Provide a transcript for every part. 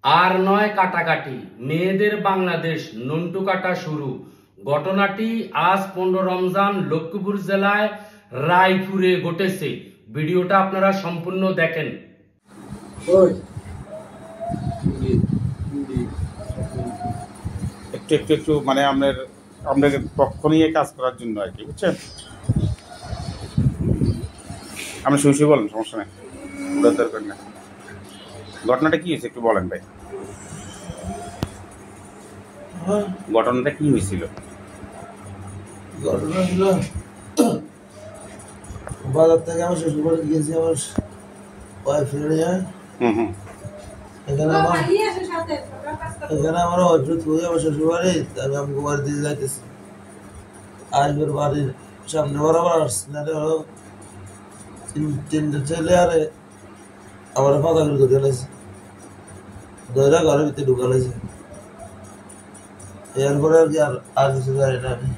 আর নয় কাটাকাটি, মেয়েদের বাংলাদেশ নন্টু কাটা শুরু। ঘটনাটি আজ 15 রমজান লক্ষ্মীপুর জেলায় রায়পুরে ঘটেছে। ভিডিওটা আপনারা সম্পূর্ণ দেখেন। একটু মানে আপনাদের পক্ষ নিয়ে কাজ করার জন্য আর কি, বুঝছেন? আপনি শুয়ে বলেন, সমস্যা নেই, দরকার না। ঘটনাটা কি হয়েছে একটু বলেন ভাই। ঘটনাটা কি হয়েছিল? ঘটনা ছিল বাজার থেকে আমার শ্বশুরবাড়ি গিয়েছি আমার ওয়াইফের নিয়ে। এখানে আমার ওয়াইফের থুয়ে আমার শ্বশুরবাড়ি, আমি আমাকে বাড়ি দিয়ে যাইতেছি। আসবের বাড়ির সামনে বরাবর আসছি না, হলো তিনটে ছেলে আরে আমার পাতা করে ধরে লাইছে, ধরে ঘরের ভিতরে ঢুকা লাইছে। এরপরে আর কি আর কিছু জানি না আমি।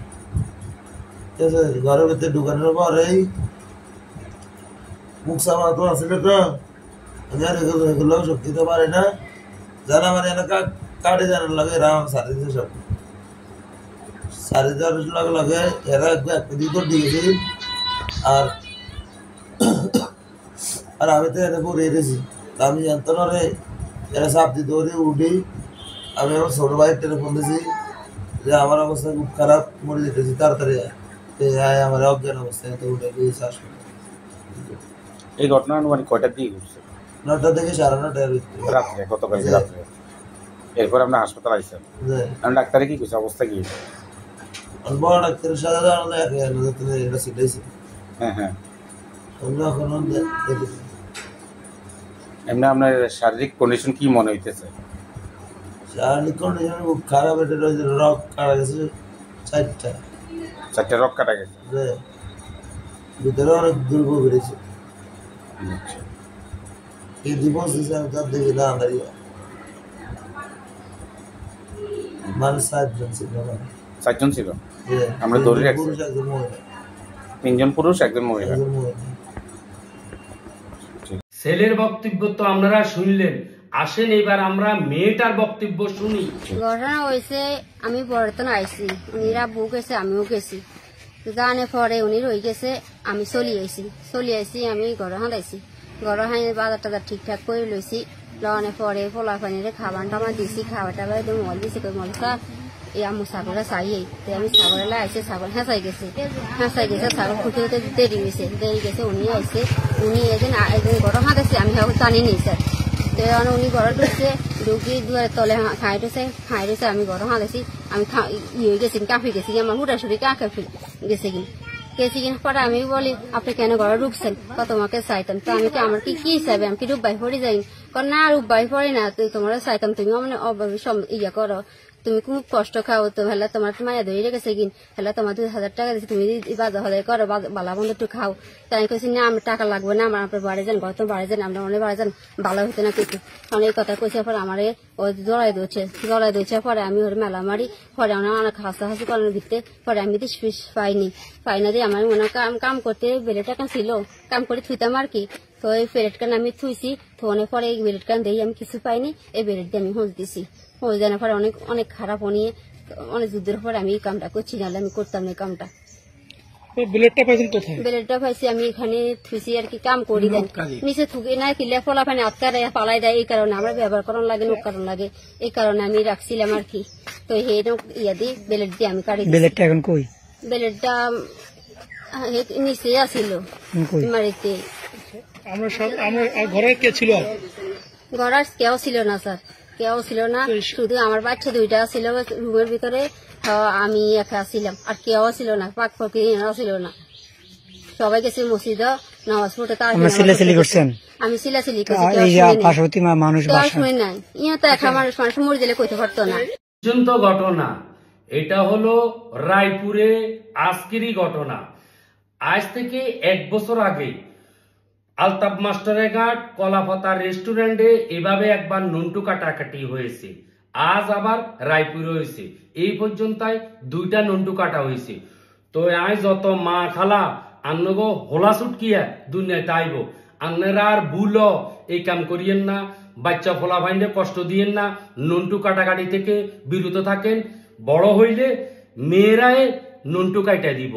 ঠিক আছে, ঘরের ভিতরে ঢুকানোর পরেই মুখ সামা তো আসছিল তো, আমি আর এগুলো সব দিতে পারি না। জানা মানে এলাকা কাটে জানার লাগে এরা সারি দিতে সব সারি দেওয়ার লাগে এরা একদিন করে দিয়েছি। আর আর আমি তো এনে পরে এসেছি, আমি জানতো না রে এরা সাপ দিতে পারি উঠি। আমি আমার ছোট ভাইয়ের টেলিফোন দিয়েছি যে আমার অবস্থা খুব খারাপ, মরে যেতেছি, তাড়াতাড়ি আয় আমার অজ্ঞান অবস্থায় তো উঠে দিয়েছি হাসপাতালে। এই ঘটনা মানে কয়টার দিকে ঘটছে? 9টা থেকে 9:30টার ভিতরে রাত্রে, গতকাল রাত্রে। এরপর আপনার হাসপাতাল আসছেন, আমি ডাক্তারে কি কইছে, অবস্থা কি? বড় ডাক্তারের সাথে জানালে এটা সিটাইছে। হ্যাঁ অন্য এখনো দেখেছি। এমনি আপনার শারীরিক কন্ডিশন কি মনে হইতেছে? শারীরিক কন্ডিশন খুব খারাপ। এটা রক কাটা গেছে 4টা রক কাটা গেছে, ভিতরে অনেক দুর্বল বেড়েছে। এই দিবস আমি তার দেখি না দাঁড়িয়ে মানুষ 7 জন ছিল। 7 জন ছিল, আমরা ধরে রাখছি। 3 জন পুরুষ 1 জন মহিলা। ছেলের বক্তব্য তো আপনারা শুনলেন, আসেন এবার আমরা মেয়েটার বক্তব্য শুনি। ঘটনা হয়েছে, আমি বর্তন আইছি, উনিরা বউ গেছে আমিও গেছি। জানে পরে উনি রয়ে গেছে, আমি চলি আইছি আমি ঘরে হাঁদাইছি। ঘরে হাঁই বাজার টাজার ঠিকঠাক করে লইছি। লওয়ানোর পরে পোলা পানিরে খাবার টাবার দিছি, খাবার টাবার একদম মল দিছি, মল খা এই আমি ছাগলে চাই আমি ছাগলে আইসে, ছাগল হেঁচাই গেছে ছাগল খুঁটে হতে দেরি গেছে। উনি আইসে, উনি একদিন ঘরে হাঁদাইছে, আমি জানি নি স্যার। তো উনি ঘরে ঢুকছে, ঢুকি দুয়ারের তলে খাই রয়েছে আমি ঘরে হাঁদাইছি। আমি হয়ে গেছি, কাঁপি গেছি, আমার হুটাশুটি কাঁপি গেছি কিনা। পরে আমি বলি আপনি কেন ঘরে ঢুকছেন, তোমাকে চাইতাম। তো আমি আমার কি হিসাবে আমি কি রূপবাই পড়ে যাই? না রূপবাই পড়ে না, তোমার চাইতাম, তুমি মানে অভাবে ইয়া করো, তুমি খুব কষ্ট খাও, তো হেলা তোমার মায়া ধরে রেখেছে কিন, হেলা তোমার 2000 টাকা দিচ্ছে, তুমি বাজার হলে করো, বালা বন্ধ একটু খাও। তাই আমি কইছি না আমার টাকা লাগবে না, আমার আপনার বাড়ি যান, গত বাড়ি যান, আমরা অনেক বাড়ি যান, ভালো হতো না কিছু। কারণ এই কথা কইছে পরে আমার ওই জড়াই দিচ্ছে পরে আমি ওর মেলা মারি, পরে আমার অনেক হাসাহাসি করার ভিত্তে পরে আমি ফিস পাইনি দিয়ে আমার মনে কাম করতে বেলেট কান ছিল, কাম করে থুইতাম আর কি। তো এই বেলেট কান আমি থুইছি, থোনের পরে এই বেলেট কান দিয়ে আমি কিছু পাইনি, এই বেলেট দিয়ে আমি হোঁজ দিছি। হোঁজ দেওয়ার পরে অনেক খারাপ নিয়ে অনেক যুদ্ধের পরে আমি এই কামটা করছি, নাহলে আমি করতাম না এই কামটা। বেলেটটা পাইছি আমি এখানে থুইছি আর কি, কাম করি দেন নিচে থুকে না কিলে ফলা পানি আটকারে পালাই দেয়, এই কারণে আমরা ব্যবহার করার লাগে, নোক কারণ লাগে, এই কারণে আমি রাখছিলাম আর কি। তো সেই ইয়া দিয়ে বেলেট দিয়ে আমি কাটি। বেলেটটা এখন কই? বেলেটটা নিচে আসিল মারিতে। ঘরে কে ছিল? ঘরে কেউ ছিল না স্যার, কেউ ছিল না, শুধু আমার বাচ্চা 2টা ছিল রুমের ভিতরে, আমি একা ছিলাম, আর কেউ ছিল না, পাক ফকি ছিল না, সবাই গেছে মসজিদ নামাজ পড়তে। আমি সিলাসিলি শুনি নাই, ইয়া তো একটা মানুষ মরে দিলে কইতে পারতো না। ঘটনা এটা হলো রায়পুরে আজকেরই ঘটনা। আজ থেকে 1 বছর আগে আলতাফ মাস্টারের ঘাট কলাপাতা রেস্টুরেন্টে এভাবে একবার নন্টু কাটাকাটি হয়েছে। আজ আবার রায়পুরে হয়েছে, এই পর্যন্ত 2টা নন্টু কাটা হয়েছে। তো আজ যত মা খালা আন্নগো হোলা ছুটকিয়া দুনিয়ায় তাইব, আপনারা আর ভুল এই কাম করিয়েন না। বাচ্চা ফোলা ভাইন্ডে কষ্ট দিয়েন না, নন্টু কাটাকাটি থেকে বিরত থাকেন। বড় হইলে মেয়েরাই নন্টু কাইটা দিব।